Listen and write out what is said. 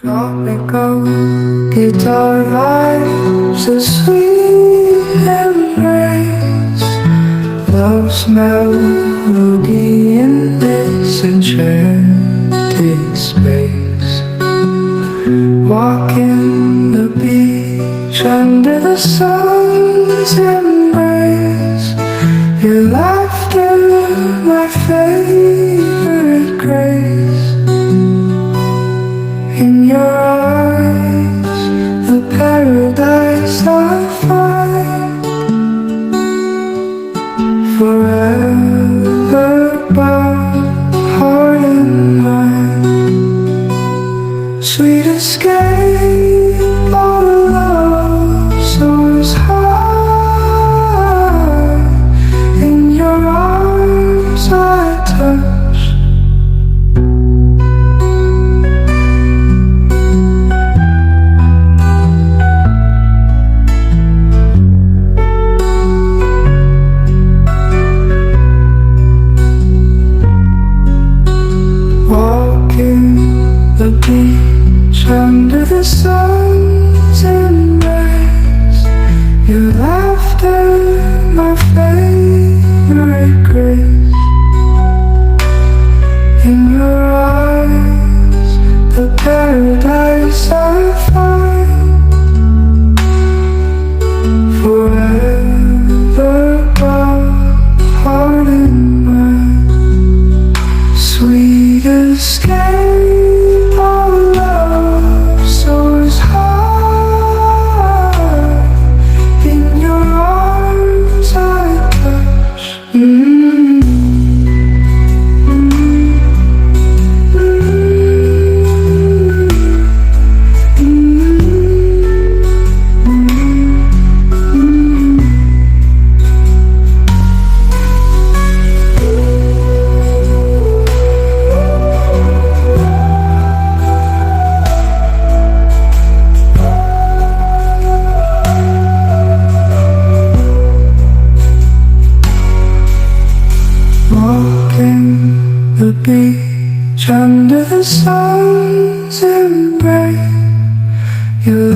Tropical guitar vibes, a sweet embrace, love's melody in this enchanted space. Walking the beach under the sun's embrace, your laughter, my favorite grace. In your eyes, the paradise I find, forever bound, heart and mind. Sweet escape, our love soars high. In your arms I touch. The beach under the sun's embrace, your laughter, my favorite grace. In your eyes, the paradise I find, forever bound, heart and mind. Sweet escape, walking the beach under the sun's embrace, your